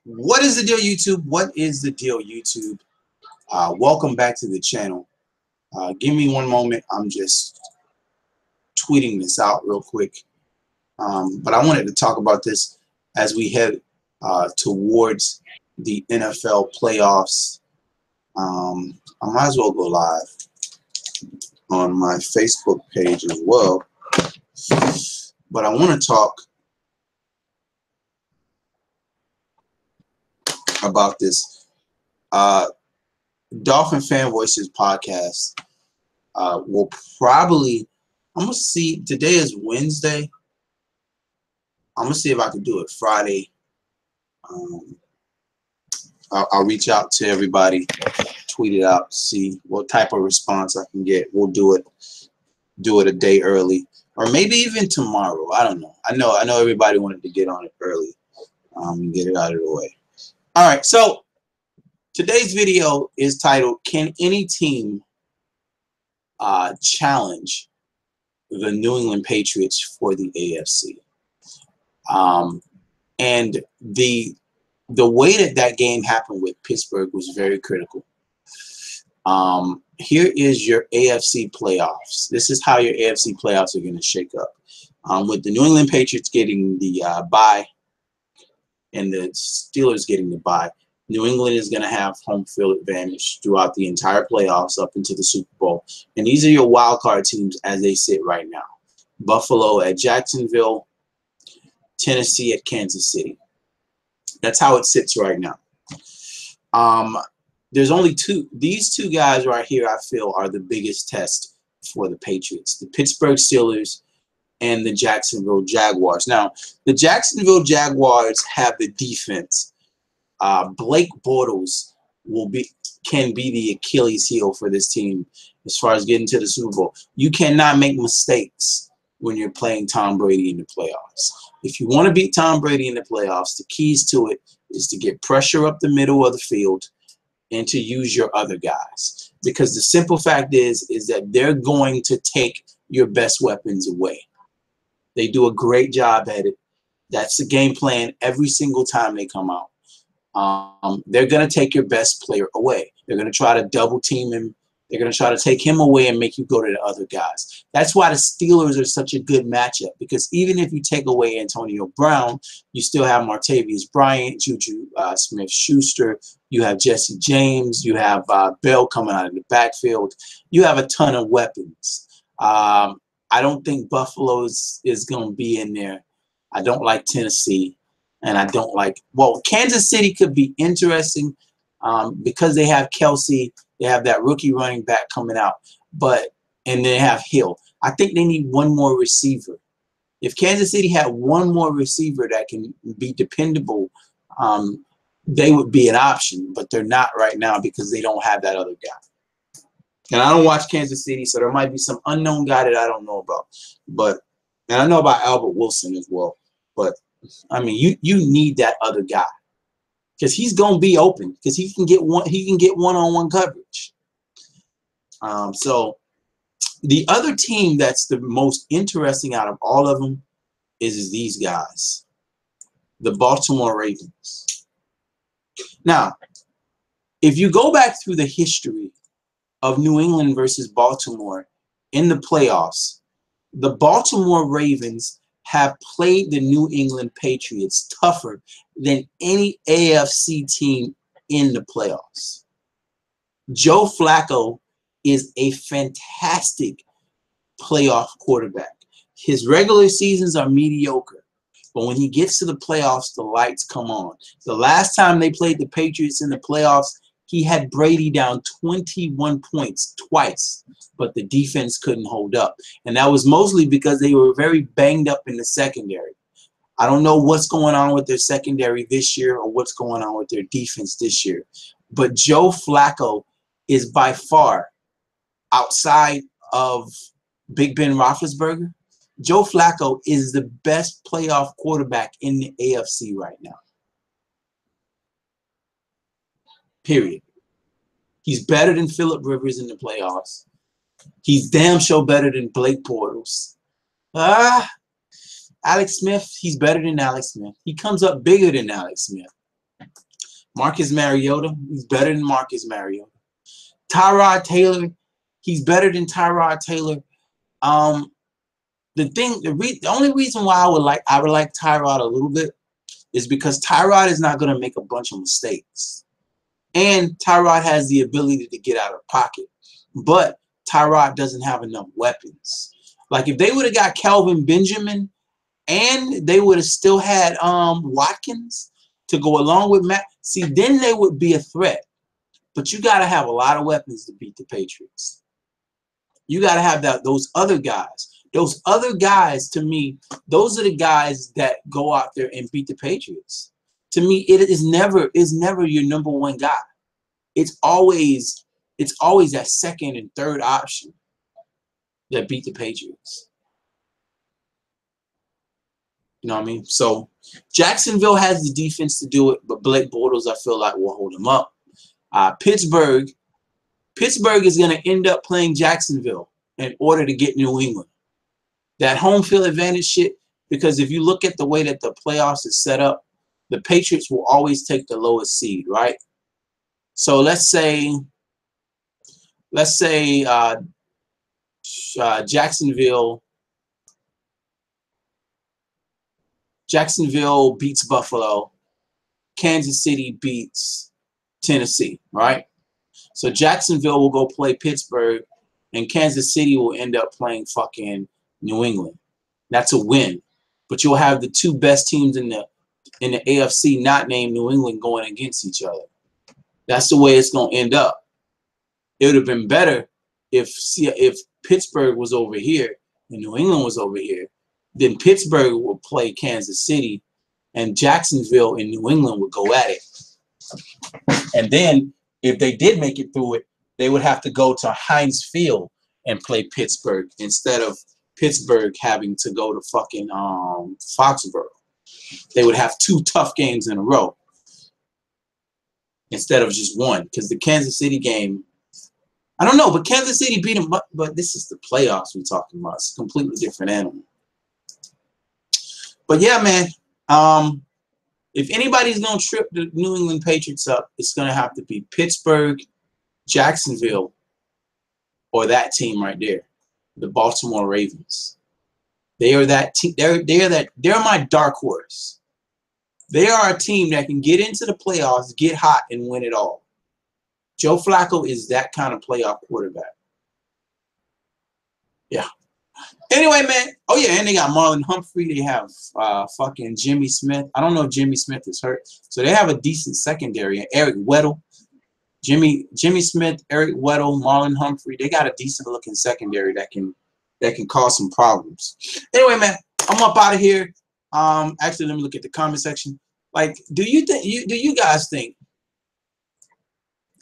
What is the deal, YouTube? What is the deal, YouTube? Welcome back to the channel. Give me one moment. I'm just tweeting this out real quick. But I wanted to talk about this as we head towards the NFL playoffs. I might as well go live on my Facebook page as well. But I want to talk about this Dolphin Fan Voices podcast. Will probably, I'm going to see, today is Wednesday. I'm going to see if I can do it Friday. I'll reach out to everybody, tweet it out, see what type of response I can get. We'll do it a day early, or maybe even tomorrow. I don't know. I know everybody wanted to get on it early, and get it out of the way. All right, so today's video is titled, "Can any team challenge the New England Patriots for the AFC?" And the way that game happened with Pittsburgh was very critical. Here is your AFC playoffs. This is how your AFC playoffs are going to shake up. With the New England Patriots getting the bye and the Steelers getting the bye, New England is going to have home field advantage throughout the entire playoffs up into the Super Bowl. And these are your wild card teams as they sit right now. Buffalo at Jacksonville, Tennessee at Kansas City. That's how it sits right now. There's only two. These two guys right here, I feel, are the biggest test for the Patriots. The Pittsburgh Steelers and the Jacksonville Jaguars. Now, the Jacksonville Jaguars have the defense. Blake Bortles can be the Achilles heel for this team as far as getting to the Super Bowl. You cannot make mistakes when you're playing Tom Brady in the playoffs. If you want to beat Tom Brady in the playoffs, the keys to it is to get pressure up the middle of the field and to use your other guys. Because the simple fact is that they're going to take your best weapons away. They do a great job at it. That's the game plan every single time they come out. They're going to take your best player away. They're going to try to double team him. They're going to try to take him away and make you go to the other guys. That's why the Steelers are such a good matchup, because even if you take away Antonio Brown, you still have Martavius Bryant, Juju Smith-Schuster. You have Jesse James. You have Bell coming out of the backfield. You have a ton of weapons. I don't think Buffalo is going to be in there. I don't like Tennessee. And I don't like, well, Kansas City could be interesting because they have Kelsey. They have that rookie running back coming out, and they have Hill. I think they need one more receiver. If Kansas City had one more receiver that can be dependable, they would be an option, but they're not right now because they don't have that other guy. And I don't watch Kansas City, so there might be some unknown guy that I don't know about. And I know about Albert Wilson as well. But I mean, you need that other guy, because he's gonna be open, because he can get one-on-one coverage. So the other team that's the most interesting out of all of them is these guys, the Baltimore Ravens. Now, if you go back through the history of New England versus Baltimore in the playoffs, the Baltimore Ravens have played the New England Patriots tougher than any AFC team in the playoffs. Joe Flacco is a fantastic playoff quarterback. His regular seasons are mediocre, but when he gets to the playoffs, the lights come on. The last time they played the Patriots in the playoffs, he had Brady down 21 points twice, but the defense couldn't hold up. And that was mostly because they were very banged up in the secondary. I don't know what's going on with their secondary this year or what's going on with their defense this year. But Joe Flacco is by far, outside of Big Ben Roethlisberger, Joe Flacco is the best playoff quarterback in the AFC right now. Period. He's better than Phillip Rivers in the playoffs. He's damn sure better than Blake Bortles. Alex Smith, he's better than Alex Smith. He comes up bigger than Alex Smith. Marcus Mariota, he's better than Marcus Mariota. Tyrod Taylor, he's better than Tyrod Taylor. The only reason why I would like Tyrod a little bit is because Tyrod is not going to make a bunch of mistakes. And Tyrod has the ability to get out of pocket. But Tyrod doesn't have enough weapons. Like if they would have got Calvin Benjamin and they would have still had Watkins to go along with Matt, see, then they would be a threat. But you got to have a lot of weapons to beat the Patriots. You got to have those other guys. Those other guys, to me, those are the guys that go out there and beat the Patriots. To me, it is never your number one guy. It's always that second and third option that beat the Patriots. You know what I mean? So Jacksonville has the defense to do it, but Blake Bortles, I feel like, will hold them up. Pittsburgh is going to end up playing Jacksonville in order to get New England. That home field advantage shit, because if you look at the way that the playoffs is set up, the Patriots will always take the lowest seed, right? So let's say Jacksonville beats Buffalo, Kansas City beats Tennessee, right? So Jacksonville will go play Pittsburgh, and Kansas City will end up playing fucking New England. That's a win. But you'll have the two best teams in the AFC not named New England going against each other. That's the way it's going to end up. It would have been better if Pittsburgh was over here and New England was over here. Then Pittsburgh would play Kansas City, and Jacksonville and New England would go at it. And then if they did make it through it, they would have to go to Heinz Field and play Pittsburgh instead of Pittsburgh having to go to fucking Foxborough. They would have two tough games in a row instead of just one. Because the Kansas City game, I don't know, but Kansas City beat them. But this is the playoffs we're talking about. It's a completely different animal. But yeah, man, if anybody's going to trip the New England Patriots up, it's going to have to be Pittsburgh, Jacksonville, or that team right there, the Baltimore Ravens. They are that team. They're my dark horse. They are a team that can get into the playoffs, get hot, and win it all. Joe Flacco is that kind of playoff quarterback. Yeah. Anyway, man. Oh, yeah, and they got Marlon Humphrey. They have fucking Jimmy Smith. I don't know if Jimmy Smith is hurt. So they have a decent secondary. Eric Weddle, Jimmy Smith, Eric Weddle, Marlon Humphrey. They got a decent-looking secondary that can cause some problems. Anyway, man, I'm up out of here. Actually, let me look at the comment section. Like, do you guys think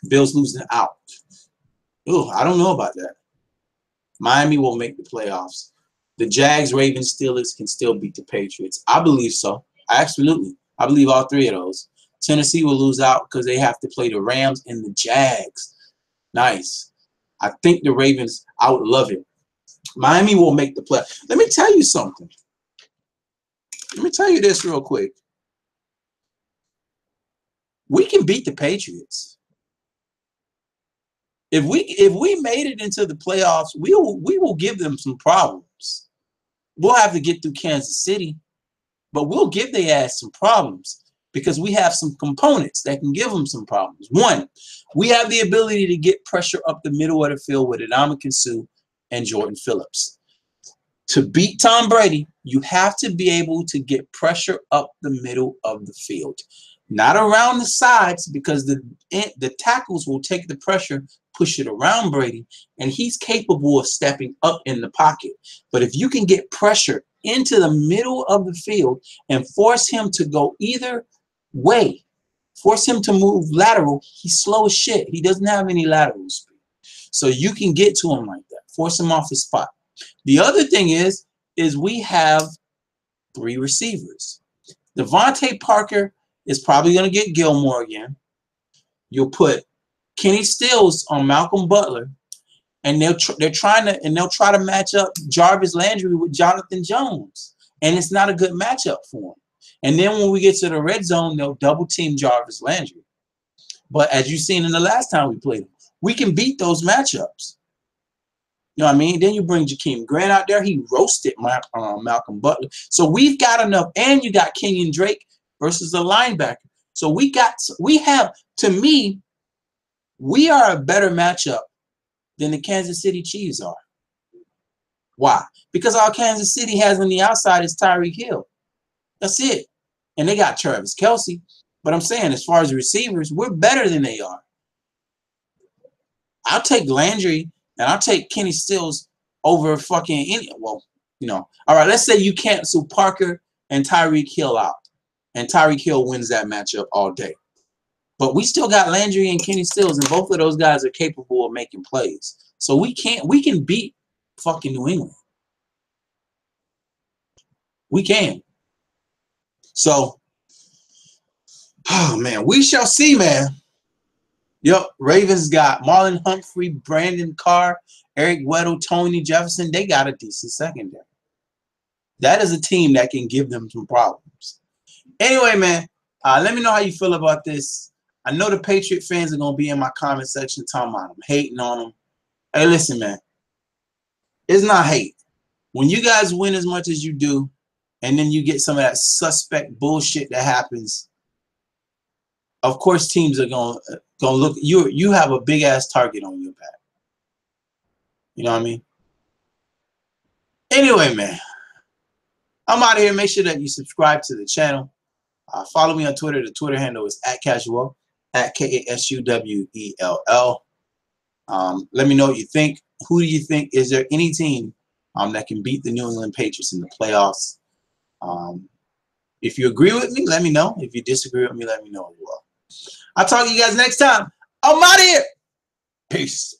Bills losing out? Ooh, I don't know about that. Miami will make the playoffs. The Jags, Ravens, Steelers can still beat the Patriots. I believe so. Absolutely. I believe all three of those. Tennessee will lose out because they have to play the Rams and the Jags. Nice. I think the Ravens, I would love it. Miami will make the play. Let me tell you something. Let me tell you this real quick. We can beat the Patriots. If we made it into the playoffs, we will give them some problems. We'll have to get through Kansas City, but we'll give their ass some problems because we have some components that can give them some problems. One, we have the ability to get pressure up the middle of the field with Ndamukong Suh and Jordan Phillips. To beat Tom Brady, you have to be able to get pressure up the middle of the field. Not around the sides, because the tackles will take the pressure, push it around Brady, and he's capable of stepping up in the pocket. But if you can get pressure into the middle of the field and force him to go either way, force him to move lateral, he's slow as shit. He doesn't have any lateral speed. So you can get to him like that. Force him off his spot. The other thing is we have three receivers. Devontae Parker is probably going to get Gilmore again. You'll put Kenny Stills on Malcolm Butler, and they'll try to match up Jarvis Landry with Jonathan Jones, and it's not a good matchup for him. And then when we get to the red zone, they'll double team Jarvis Landry. But as you've seen in the last time we played him, we can beat those matchups. You know what I mean? Then you bring Jakeem Grant out there. He roasted Malcolm Butler. So we've got enough. And you got Kenyon Drake versus the linebacker. So we have, to me, we are a better matchup than the Kansas City Chiefs are. Why? Because all Kansas City has on the outside is Tyreek Hill. That's it. And they got Travis Kelce. But I'm saying, as far as receivers, we're better than they are. I'll take Landry and I'll take Kenny Stills over fucking any. Well, you know. All right, let's say you cancel Parker and Tyreek Hill out. And Tyreek Hill wins that matchup all day. But we still got Landry and Kenny Stills, and both of those guys are capable of making plays. So we can beat fucking New England. We can. So, oh man, we shall see, man. Yep, Ravens got Marlon Humphrey, Brandon Carr, Eric Weddle, Tony Jefferson. They got a decent secondary. That is a team that can give them some problems. Anyway, man, let me know how you feel about this. I know the Patriot fans are going to be in my comment section talking about them, hating on them. Hey, listen, man. It's not hate. When you guys win as much as you do, and then you get some of that suspect bullshit that happens, of course teams are going to look. You have a big-ass target on your back. You know what I mean? Anyway, man. I'm out of here. Make sure that you subscribe to the channel. Follow me on Twitter. The Twitter handle is @Casuwell, @KASUWELL. Let me know what you think. Who do you think? Is there any team that can beat the New England Patriots in the playoffs? If you agree with me, let me know. If you disagree with me, let me know as well. I'll talk to you guys next time. I'm out of here. Peace.